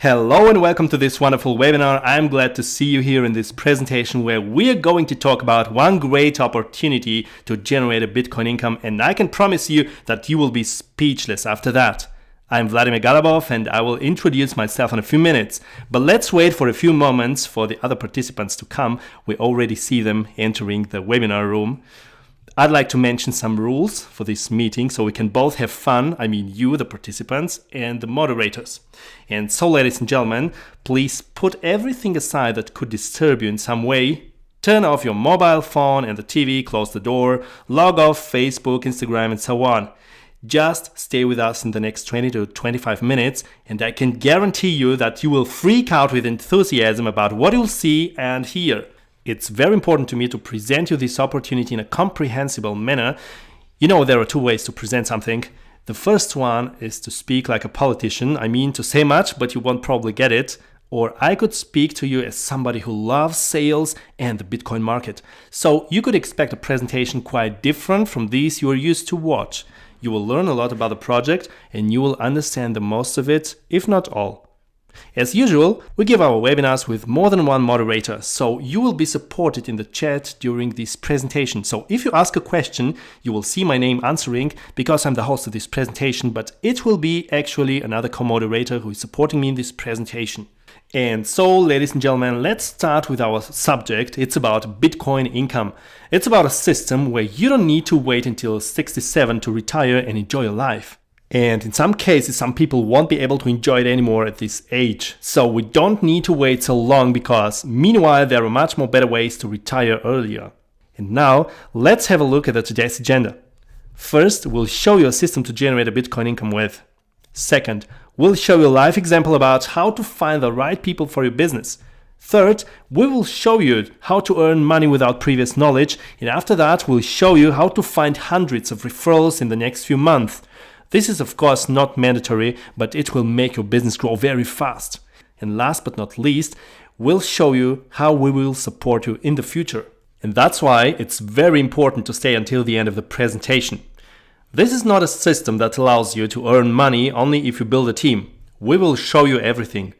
Hello and welcome to this wonderful webinar. I'm glad to see you here in this presentation where we're going to talk about one great opportunity to generate a Bitcoin income, and I can promise you that you will be speechless after that. I'm Vladimir Galabov and I will introduce myself in a few minutes, but let's wait for a few moments for the other participants to come. We already see them entering the webinar room. I'd like to mention some rules for this meeting so we can both have fun, I mean you, the participants, and the moderators. And so, ladies and gentlemen, please put everything aside that could disturb you in some way. Turn off your mobile phone and the TV, close the door, log off Facebook, Instagram, and so on. Just stay with us in the next 20 to 25 minutes, and I can guarantee you that you will freak out with enthusiasm about what you'll see and hear. It's very important to me to present you this opportunity in a comprehensible manner. You know, there are two ways to present something. The first one is to speak like a politician. I mean, to say much, but you won't probably get it. Or I could speak to you as somebody who loves sales and the Bitcoin market. So you could expect a presentation quite different from these you are used to watch. You will learn a lot about the project and you will understand the most of it, if not all. As usual, we give our webinars with more than one moderator, so you will be supported in the chat during this presentation. So if you ask a question, you will see my name answering because I'm the host of this presentation, but it will be actually another co-moderator who is supporting me in this presentation. And so, ladies and gentlemen, let's start with our subject. It's about Bitcoin income. It's about a system where you don't need to wait until 67 to retire and enjoy your life. And in some cases, some people won't be able to enjoy it anymore at this age. So we don't need to wait so long because meanwhile, there are much more better ways to retire earlier. And now, let's have a look at today's agenda. First, we'll show you a system to generate a Bitcoin income with. Second, we'll show you a live example about how to find the right people for your business. Third, we will show you how to earn money without previous knowledge. And after that, we'll show you how to find hundreds of referrals in the next few months. This is of course not mandatory, but it will make your business grow very fast. And last but not least, we'll show you how we will support you in the future. And that's why it's very important to stay until the end of the presentation. This is not a system that allows you to earn money only if you build a team. We will show you everything.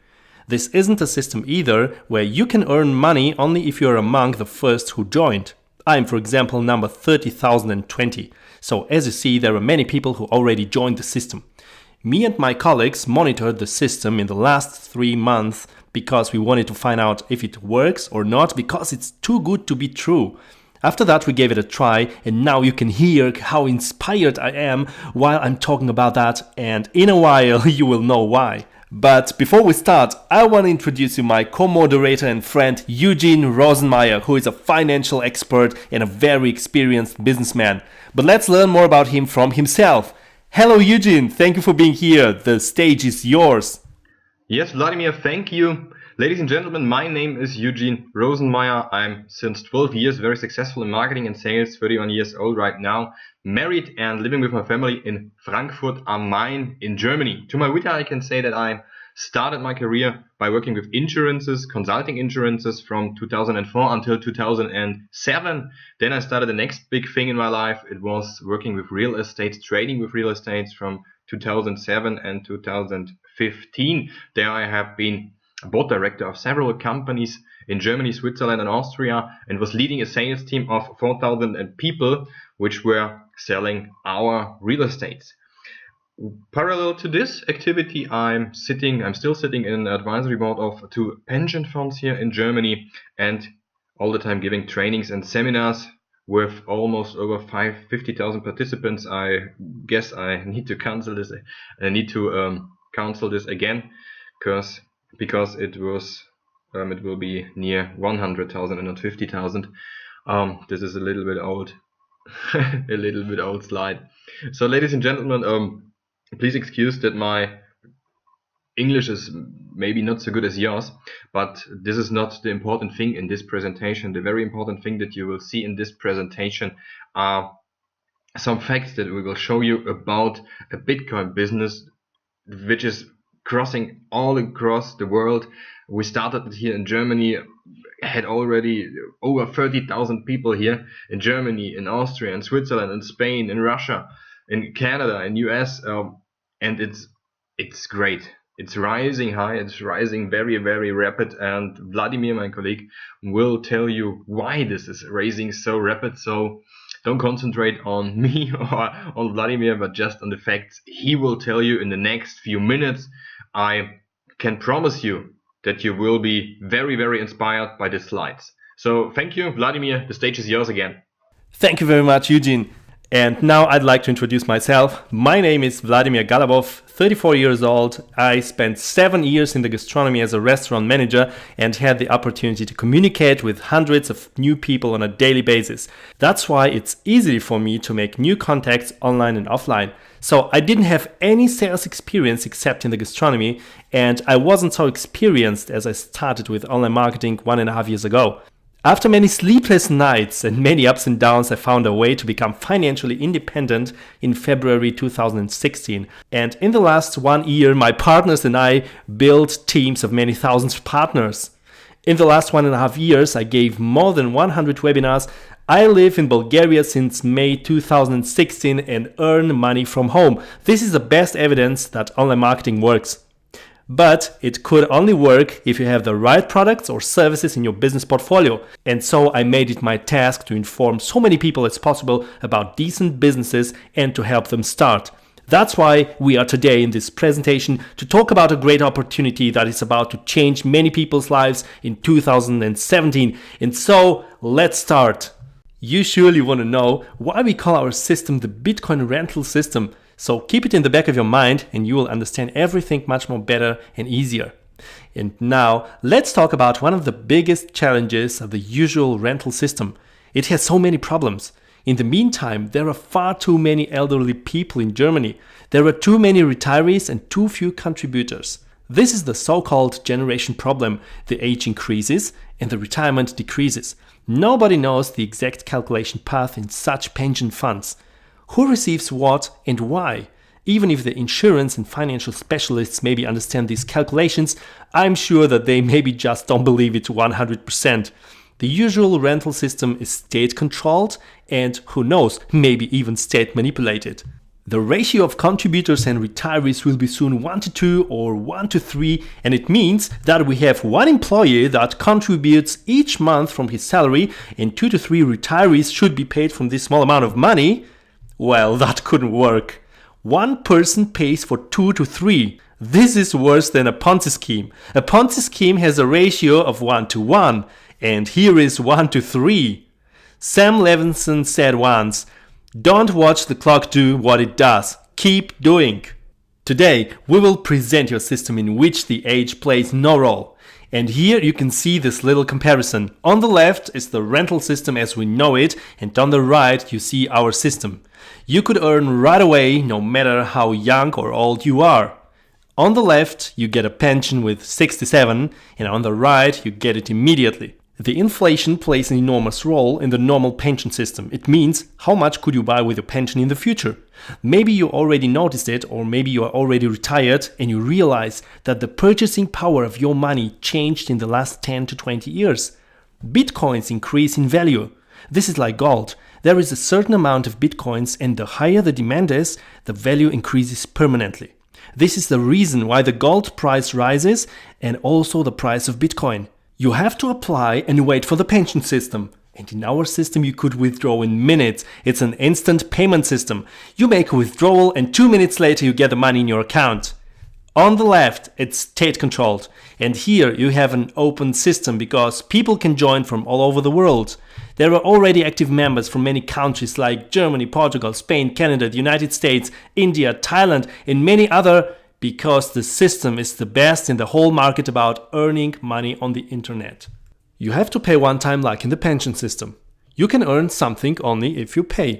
This isn't a system either where you can earn money only if you're among the first who joined. I'm, for example, number 30,020. So as you see, there are many people who already joined the system. Me and my colleagues monitored the system in the last 3 months because we wanted to find out if it works or not, because it's too good to be true. After that, we gave it a try, and now you can hear how inspired I am while I'm talking about that, and in a while you will know why. But before we start, I want to introduce you my co-moderator and friend Eugene Rosenmeyer, who is a financial expert and a very experienced businessman. But let's learn more about him from himself. Hello Eugene, thank you for being here. The stage is yours. Yes, Vladimir, thank you. Ladies and gentlemen, my name is Eugene Rosenmeyer. I'm since 12 years very successful in marketing and sales, 31 years old right now, married and living with my family in Frankfurt am Main in Germany. To my wit, I can say that I started my career by working with insurances, consulting insurances from 2004 until 2007. Then I started the next big thing in my life. It was working with real estate, trading with real estate from 2007 and 2015. There I have been board director of several companies in Germany, Switzerland and Austria, and was leading a sales team of 4,000 people which were selling our real estates. Parallel to this activity, I'm still sitting in an advisory board of 2 pension funds here in Germany, and all the time giving trainings and seminars with almost over 50,000 participants. I guess I need to cancel this. I need to cancel this again, because it will be near 100,000 and not 50,000. This is a little bit old, a little bit old slide. So, ladies and gentlemen, please excuse that my English is maybe not so good as yours, but this is not the important thing in this presentation. The very important thing that you will see in this presentation are some facts that we will show you about a Bitcoin business, which is crossing all across the world. We started it here in Germany, had already over 30,000 people here in Germany, in Austria, in Switzerland, in Spain, in Russia, in Canada, in US, and it's great. It's rising high, it's rising very, very rapid, and Vladimir, my colleague, will tell you why this is rising so rapid. So don't concentrate on me or on Vladimir, but just on the facts he will tell you in the next few minutes. I can promise you that you will be very, very inspired by the slides. So thank you, Vladimir. The stage is yours again. Thank you very much, Eugene. And now I'd like to introduce myself. My name is Vladimir Galabov, 34 years old. I spent 7 years in the gastronomy as a restaurant manager and had the opportunity to communicate with hundreds of new people on a daily basis. That's why it's easy for me to make new contacts online and offline. So I didn't have any sales experience except in the gastronomy, and I wasn't so experienced as I started with online marketing 1.5 years ago. After many sleepless nights and many ups and downs, I found a way to become financially independent in February 2016. And in the last 1 year, my partners and I built teams of many thousands of partners. In the last 1.5 years, I gave more than 100 webinars. I live in Bulgaria since May 2016 and earn money from home. This is the best evidence that online marketing works. But it could only work if you have the right products or services in your business portfolio. And so I made it my task to inform so many people as possible about decent businesses and to help them start. That's why we are today in this presentation to talk about a great opportunity that is about to change many people's lives in 2017. And so let's start. You surely want to know why we call our system the Bitcoin rental system. So keep it in the back of your mind and you will understand everything much more better and easier. And now let's talk about one of the biggest challenges of the usual rental system. It has so many problems. In the meantime, there are far too many elderly people in Germany. There are too many retirees and too few contributors. This is the so-called generation problem. The age increases and the retirement decreases. Nobody knows the exact calculation path in such pension funds. Who receives what and why? Even if the insurance and financial specialists maybe understand these calculations, I'm sure that they maybe just don't believe it 100%. The usual rental system is state-controlled and, who knows, maybe even state-manipulated. The ratio of contributors and retirees will be soon 1:2 or 1:3, and it means that we have one employee that contributes each month from his salary and 2 to 3 retirees should be paid from this small amount of money. Well, that couldn't work. One person pays for 2 to 3. This is worse than a Ponzi scheme. A Ponzi scheme has a ratio of 1:1, and here is 1:3. Sam Levinson said once, "Don't watch the clock do what it does. Keep doing." Today, we will present your system in which the age plays no role. And here you can see this little comparison. On the left is the rental system as we know it, and on the right you see our system. You could earn right away no matter how young or old you are. On the left you get a pension with 67, and on the right you get it immediately. The inflation plays an enormous role in the normal pension system. It means how much could you buy with your pension in the future. Maybe you already noticed it, or maybe you are already retired and you realize that the purchasing power of your money changed in the last 10 to 20 years. Bitcoins increase in value. This is like gold. There is a certain amount of bitcoins, and the higher the demand is, the value increases permanently. This is the reason why the gold price rises and also the price of Bitcoin. You have to apply and wait for the pension system. And in our system you could withdraw in minutes. It's an instant payment system. You make a withdrawal and 2 minutes later you get the money in your account. On the left, it's state controlled. And here you have an open system because people can join from all over the world. There are already active members from many countries like Germany, Portugal, Spain, Canada, the United States, India, Thailand, and many other, because the system is the best in the whole market about earning money on the internet. You have to pay one time like in the pension system. You can earn something only if you pay.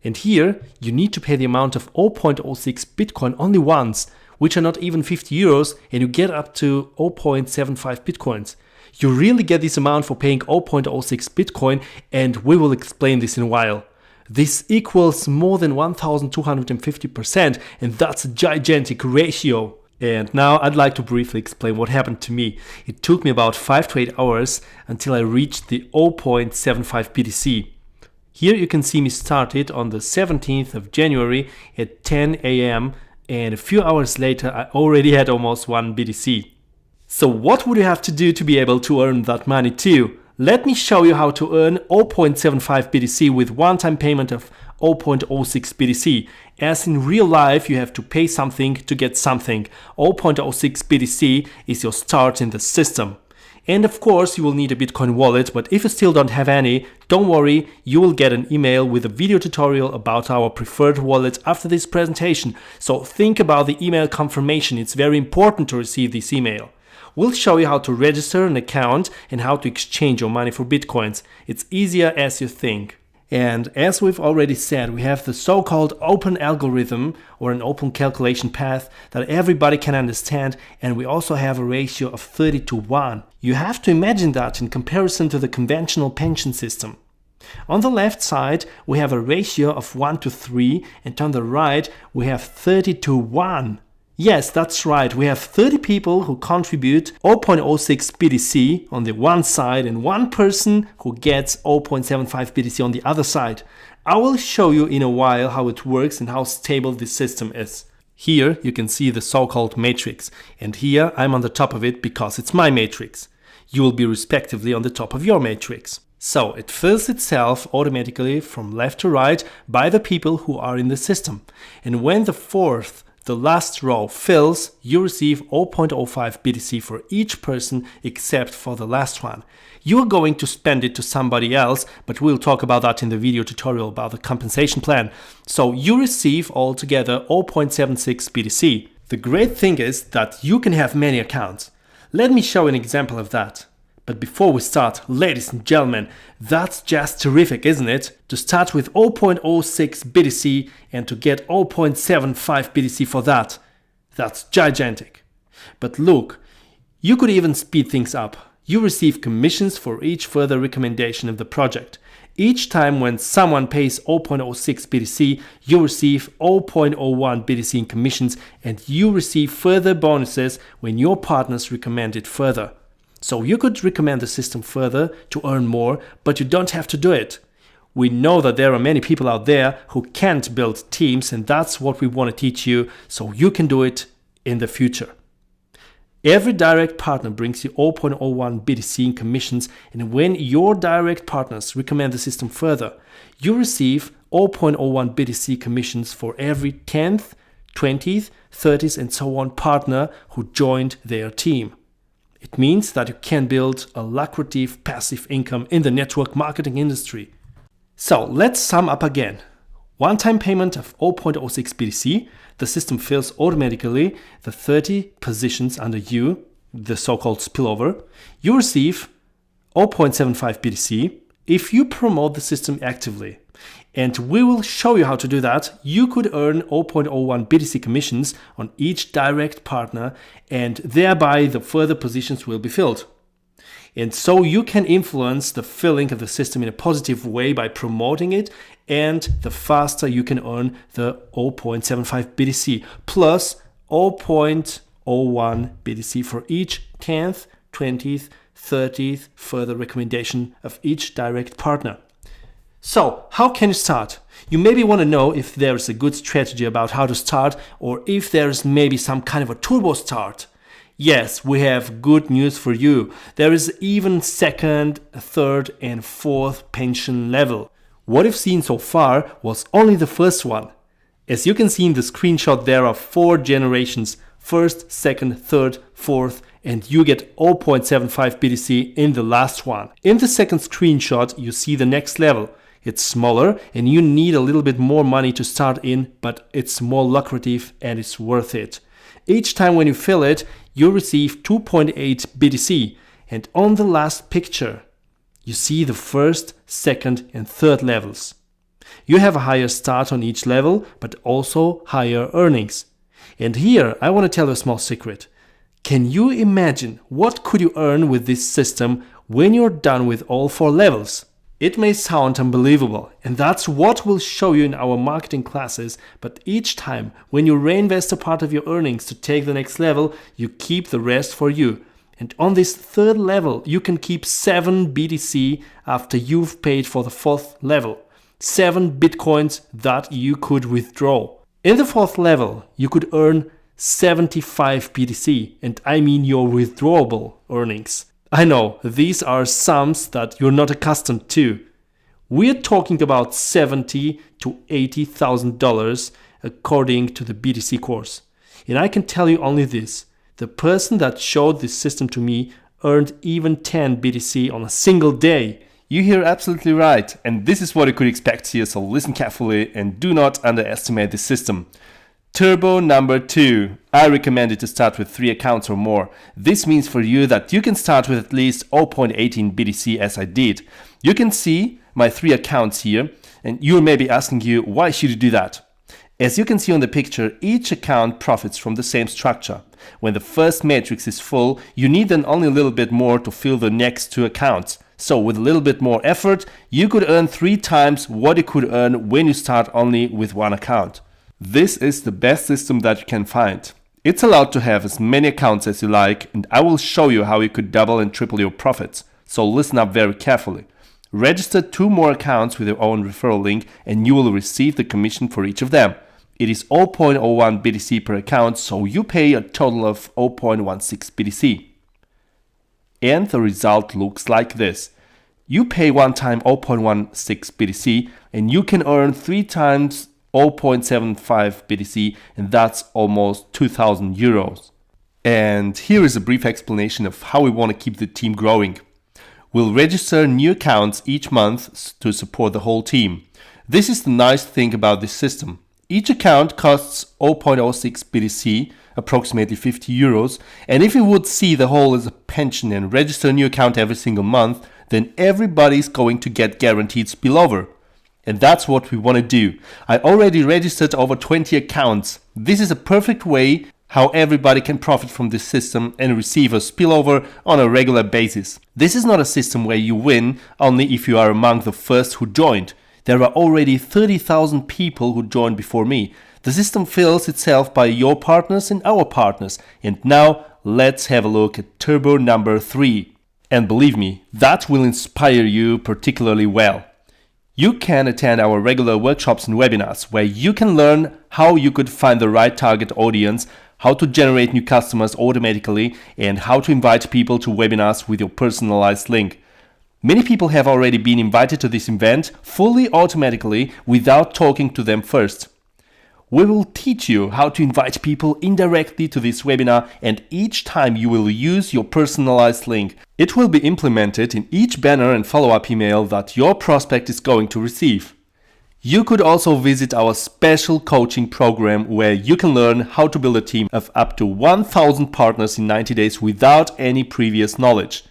And here you need to pay the amount of 0.06 Bitcoin only once, which are not even 50 euros, and you get up to 0.75 Bitcoins. You really get this amount for paying 0.06 Bitcoin, and we will explain this in a while. This equals more than 1250%, and that's a gigantic ratio. And now I'd like to briefly explain what happened to me. It took me about 5 to 8 hours until I reached the 0.75 BTC. Here you can see me started on the 17th of January at 10 a.m. and a few hours later I already had almost 1 BTC. So what would you have to do to be able to earn that money too? Let me show you how to earn 0.75 BTC with one-time payment of 0.06 BTC. As in real life, you have to pay something to get something. 0.06 BTC is your start in the system. And of course, you will need a Bitcoin wallet, but if you still don't have any, don't worry, you will get an email with a video tutorial about our preferred wallet after this presentation. So think about the email confirmation, it's very important to receive this email. We'll show you how to register an account and how to exchange your money for Bitcoins. It's easier as you think. And as we've already said, we have the so-called open algorithm or an open calculation path that everybody can understand, and we also have a ratio of 30:1. You have to imagine that in comparison to the conventional pension system. On the left side, we have a ratio of 1:3, and on the right, we have 30:1. Yes, that's right, we have 30 people who contribute 0.06 BTC on the one side and one person who gets 0.75 BTC on the other side. I will show you in a while how it works and how stable this system is. Here you can see the so-called matrix, and here I'm on the top of it because it's my matrix. You will be respectively on the top of your matrix. So it fills itself automatically from left to right by the people who are in the system. And when the last row fills, you receive 0.05 BTC for each person except for the last one. You are going to spend it to somebody else, but we'll talk about that in the video tutorial about the compensation plan. So you receive altogether 0.76 BTC. The great thing is that you can have many accounts. Let me show an example of that. But before we start, ladies and gentlemen, that's just terrific, isn't it? To start with 0.06 BTC and to get 0.75 BTC for that. That's gigantic. But look, you could even speed things up. You receive commissions for each further recommendation of the project. Each time when someone pays 0.06 BTC, you receive 0.01 BTC in commissions, and you receive further bonuses when your partners recommend it further. So you could recommend the system further to earn more, but you don't have to do it. We know that there are many people out there who can't build teams, and that's what we want to teach you so you can do it in the future. Every direct partner brings you 0.01 BTC in commissions, and when your direct partners recommend the system further, you receive 0.01 BTC commissions for every 10th, 20th, 30th and so on partner who joined their team. It means that you can build a lucrative passive income in the network marketing industry. So let's sum up again. One-time payment of 0.06 BTC, the system fills automatically the 30 positions under you, the so-called spillover. You receive 0.75 BTC if you promote the system actively. And we will show you how to do that. You could earn 0.01 BTC commissions on each direct partner, and thereby the further positions will be filled. And so you can influence the filling of the system in a positive way by promoting it, and the faster you can earn the 0.75 BTC plus 0.01 BTC for each 10th, 20th, 30th further recommendation of each direct partner. So, how can you start? You maybe want to know if there's a good strategy about how to start, or if there's maybe some kind of a turbo start. Yes, we have good news for you. There is even second, third and fourth pension level. What you've seen so far was only the first one. As you can see in the screenshot, there are 4 generations. First, second, third, fourth, and you get 0.75 BTC in the last one. In the second screenshot, you see the next level. It's smaller and you need a little bit more money to start in, but it's more lucrative and it's worth it. Each time when you fill it, you receive 2.8 BTC. And on the last picture, you see the first, second and third levels. You have a higher start on each level, but also higher earnings. And here I want to tell you a small secret. Can you imagine what could you earn with this system when you're done with all 4 levels? It may sound unbelievable, and that's what we'll show you in our marketing classes, but each time when you reinvest a part of your earnings to take the next level, you keep the rest for you. And on this 3rd level, you can keep 7 BTC after you've paid for the 4th level. 7 Bitcoins that you could withdraw. In the fourth level, you could earn 75 BTC, and I mean your withdrawable earnings. I know, these are sums that you're not accustomed to. We're talking about $70,000 to $80,000 according to the BTC course. And I can tell you only this, the person that showed this system to me earned even 10 BTC on a single day. You hear absolutely right, and this is what you could expect here, so listen carefully and do not underestimate the system. Turbo number 2. I recommend you to start with 3 accounts or more. This means for you that you can start with at least 0.18 BTC as I did. You can see my 3 accounts here, and you may be asking you, why should you do that? As you can see on the picture, each account profits from the same structure. When the first matrix is full, you need then only a little bit more to fill the next 2 accounts. So with a little bit more effort, you could earn 3 times what you could earn when you start only with 1 account. This is the best system that you can find. It's allowed to have as many accounts as you like, and I will show you how you could double and triple your profits. So listen up very carefully. Register 2 more accounts with your own referral link and you will receive the commission for each of them. It is 0.01 BTC per account, so you pay a total of 0.16 BTC. And the result looks like this. You pay one time 0.16 BTC and you can earn 3 times 0.75 BTC, and that's almost 2,000 euros. And here is a brief explanation of how we want to keep the team growing. We'll register new accounts each month to support the whole team. This is the nice thing about this system. Each account costs 0.06 BTC, approximately 50 euros, and if you would see the whole as a pension and register a new account every single month, then everybody's going to get guaranteed spillover. And that's what we want to do. I already registered over 20 accounts. This is a perfect way how everybody can profit from this system and receive a spillover on a regular basis. This is not a system where you win only if you are among the first who joined. There are already 30,000 people who joined before me. The system fills itself by your partners and our partners. And now let's have a look at turbo number 3. And believe me, that will inspire you particularly well. You can attend our regular workshops and webinars where you can learn how you could find the right target audience, how to generate new customers automatically, and how to invite people to webinars with your personalized link. Many people have already been invited to this event fully automatically without talking to them first. We will teach you how to invite people indirectly to this webinar, and each time you will use your personalized link. It will be implemented in each banner and follow-up email that your prospect is going to receive. You could also visit our special coaching program where you can learn how to build a team of up to 1,000 partners in 90 days without any previous knowledge.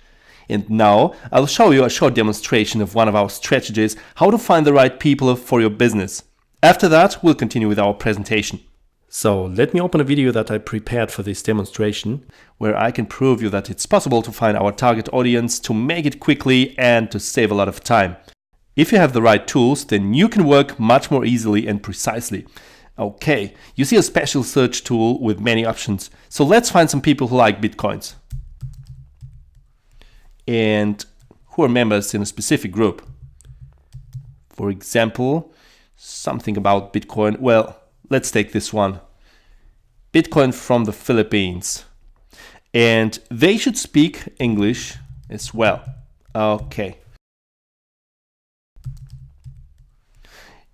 And now I'll show you a short demonstration of one of our strategies, how to find the right people for your business. After that, we'll continue with our presentation. So let me open a video that I prepared for this demonstration, where I can prove you that it's possible to find our target audience, to make it quickly and to save a lot of time. If you have the right tools, then you can work much more easily and precisely. Okay, you see a special search tool with many options. So let's find some people who like Bitcoins and who are members in a specific group. For example, something about Bitcoin. Well, let's take this one. Bitcoin from the Philippines. And they should speak English as well. Okay.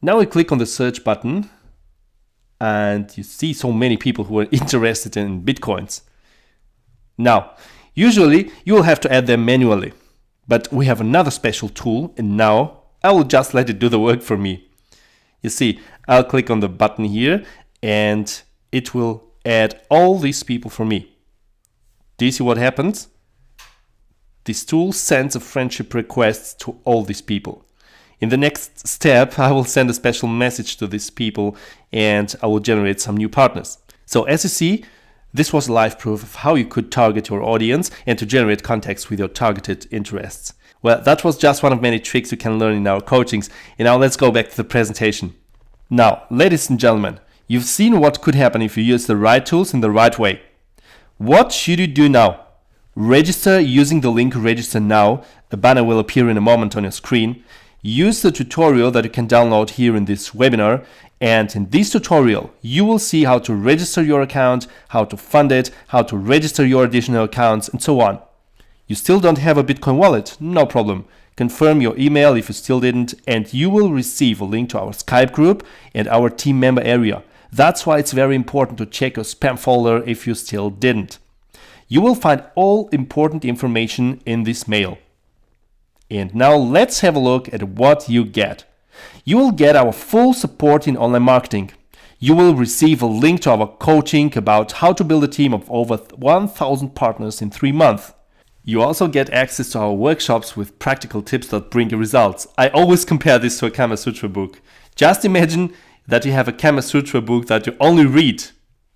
Now we click on the search button and you see so many people who are interested in Bitcoins. Now, usually you will have to add them manually, but we have another special tool, and now I will just let it do the work for me. You see, I'll click on the button here and it will add all these people for me. Do you see what happens? This tool sends a friendship request to all these people. In the next step, I will send a special message to these people and I will generate some new partners. So as you see, this was a live proof of how you could target your audience and to generate contacts with your targeted interests. Well, that was just one of many tricks you can learn in our coachings. And now let's go back to the presentation. Now, ladies and gentlemen, you've seen what could happen if you use the right tools in the right way. What should you do now? Register using the link register now. A banner will appear in a moment on your screen. Use the tutorial that you can download here in this webinar, and in this tutorial you will see how to register your account, how to fund it, how to register your additional accounts, and so on. You still don't have a Bitcoin wallet? No problem. Confirm your email if you still didn't, and you will receive a link to our Skype group and our team member area. That's why it's very important to check your spam folder if you still didn't. You will find all important information in this mail. And now let's have a look at what you get. You will get our full support in online marketing. You will receive a link to our coaching about how to build a team of over 1,000 partners in 3 months. You also get access to our workshops with practical tips that bring you results. I always compare this to a Kama Sutra book. Just imagine that you have a Kama Sutra book that you only read.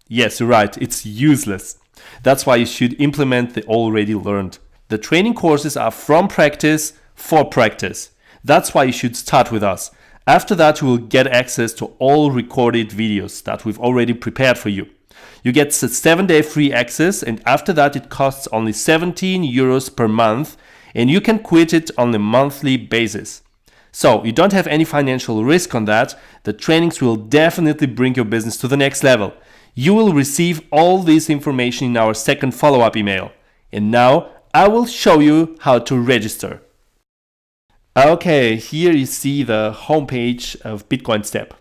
Yes, you're right, it's useless. That's why you should implement the already learned. The training courses are from practice for practice. That's why you should start with us. After that, you will get access to all recorded videos that we've already prepared for you. You get 7-day free access, and after that it costs only 17 euros per month, and you can quit it on a monthly basis. So you don't have any financial risk on that. The trainings will definitely bring your business to the next level. You will receive all this information in our second follow-up email. And now I will show you how to register. Okay, here you see the homepage of Bitcoin Step.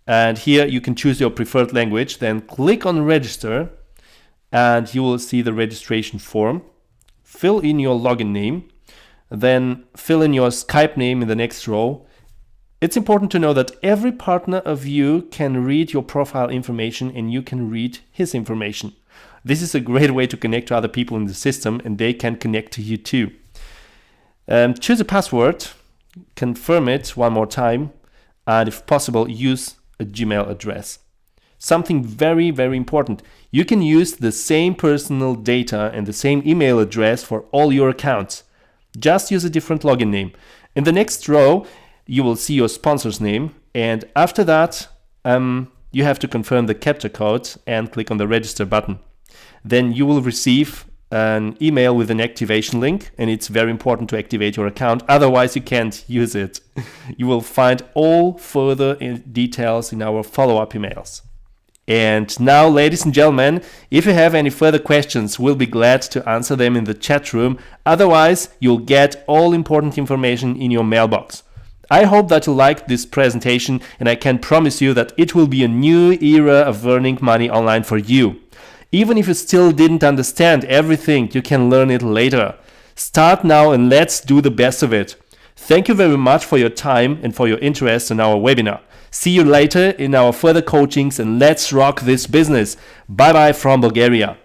And here you can choose your preferred language, then click on register and you will see the registration form. Fill in your login name, then fill in your Skype name in the next row. It's important to know that every partner of you can read your profile information and you can read his information. This is a great way to connect to other people in the system and they can connect to you too. Choose a password, confirm it one more time, and if possible, use a Gmail address. Something very, very important. You can use the same personal data and the same email address for all your accounts. Just use a different login name. In the next row, you will see your sponsor's name, and after that, you have to confirm the captcha code and click on the register button. Then you will receive an email with an activation link, and it's very important to activate your account, otherwise you can't use it. You will find all further details in our follow-up emails. And now, ladies and gentlemen, if you have any further questions, we'll be glad to answer them in the chat room. Otherwise, you'll get all important information in your mailbox. I hope that you liked this presentation, and I can promise you that it will be a new era of earning money online for you. Even if you still didn't understand everything, you can learn it later. Start now and let's do the best of it. Thank you very much for your time and for your interest in our webinar. See you later in our further coachings, and let's rock this business. Bye bye from Bulgaria.